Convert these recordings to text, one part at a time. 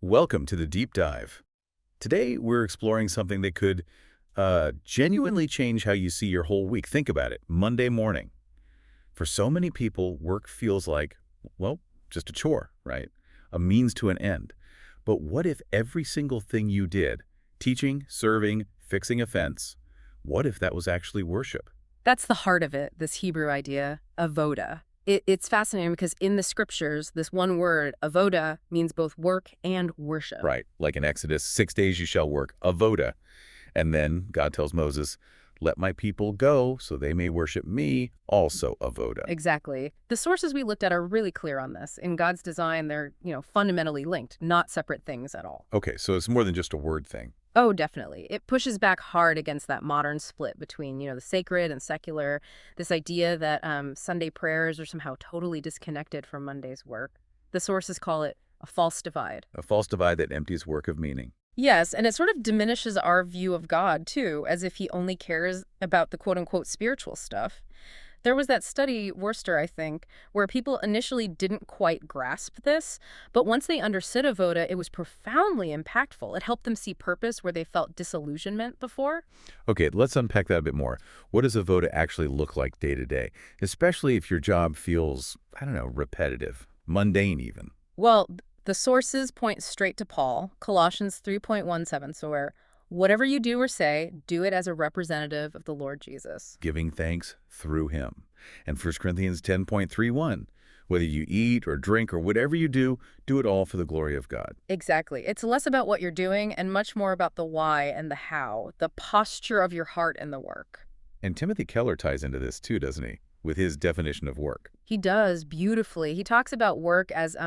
Welcome to the Deep Dive. Today, we're exploring something that could genuinely change how you see your whole week. Think about it, Monday morning. For so many people, work feels like, well, just a chore, right? A means to an end. But what if every single thing you did, teaching, serving, fixing a fence, what if that was actually worship? That's the heart of it, this Hebrew idea, avoda. It's fascinating because in the scriptures, this one word, avoda, means both work and worship. Right, like in Exodus, 6 days you shall work, Avodah. And then God tells Moses, let my people go so they may worship me, also Avodah. Exactly. The sources we looked at are really clear on this. In God's design, they're, fundamentally linked, not separate things at all. Okay, so it's more than just a word thing. Oh, definitely. It pushes back hard against that modern split between, the sacred and secular, this idea that Sunday prayers are somehow totally disconnected from Monday's work. The sources call it a false divide. A false divide that empties work of meaning. Yes, and it sort of diminishes our view of God, too, as if he only cares about the quote-unquote spiritual stuff. There was that study, Worcester, I think, where people initially didn't quite grasp this, but once they understood Avoda, it was profoundly impactful. It helped them see purpose where they felt disillusionment before. Okay, let's unpack that a bit more. What does Avodah actually look like day to day? Especially if your job feels, I don't know, repetitive, mundane even. Well, the sources point straight to Paul, Colossians 3:17, so where whatever you do or say, do it as a representative of the Lord Jesus. Giving thanks through him. And 1 Corinthians 10:31, whether you eat or drink or whatever you do it all for the glory of God. Exactly. It's less about what you're doing and much more about the why and the how, the posture of your heart in the work. And Timothy Keller ties into this too, doesn't he? With his definition of work. He does beautifully. He talks about work as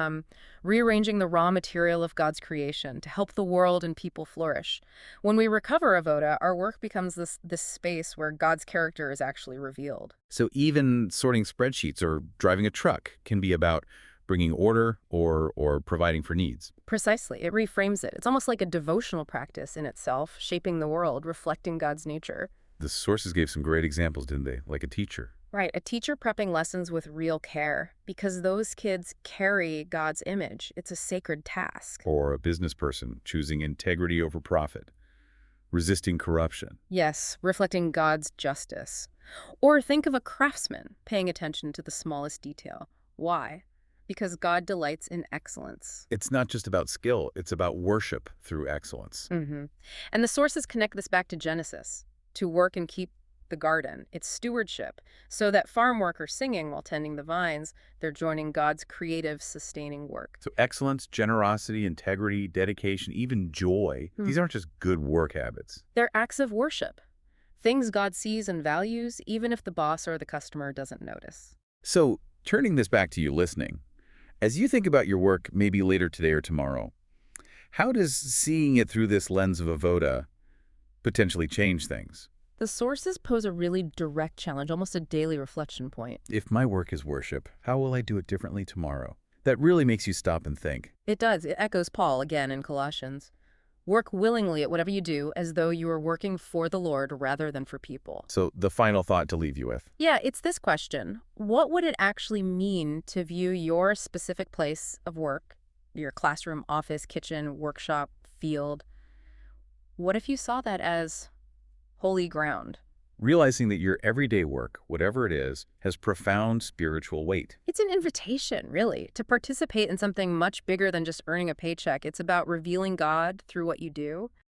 rearranging the raw material of God's creation to help the world and people flourish. When we recover Avoda, our work becomes this space where God's character is actually revealed. So even sorting spreadsheets or driving a truck can be about bringing order or providing for needs. Precisely. It reframes it. It's almost like a devotional practice in itself, shaping the world, reflecting God's nature. The sources gave some great examples, didn't they? Like a teacher. Right, a teacher prepping lessons with real care because those kids carry God's image. It's a sacred task. Or a business person choosing integrity over profit, resisting corruption. Yes, reflecting God's justice. Or think of a craftsman paying attention to the smallest detail. Why? Because God delights in excellence. It's not just about skill, it's about worship through excellence. And the sources connect this back to Genesis, to work and keep the garden. It's stewardship. So that farm workers singing while tending the vines, they're joining God's creative, sustaining work. So excellence, generosity, integrity, dedication, even joy, these aren't just good work habits. They're acts of worship. Things God sees and values, even if the boss or the customer doesn't notice. So turning this back to you listening, as you think about your work maybe later today or tomorrow, how does seeing it through this lens of Avodah potentially change things? The sources pose a really direct challenge, almost a daily reflection point. If my work is worship, how will I do it differently tomorrow? That really makes you stop and think. It does. It echoes Paul again in Colossians. Work willingly at whatever you do as though you are working for the Lord rather than for people. So the final thought to leave you with. Yeah, it's this question. What would it actually mean to view your specific place of work, your classroom, office, kitchen, workshop, field? What if you saw that as holy ground? Realizing that your everyday work, whatever it is, has profound spiritual weight. It's an invitation, really, to participate in something much bigger than just earning a paycheck. It's about revealing God through what you do.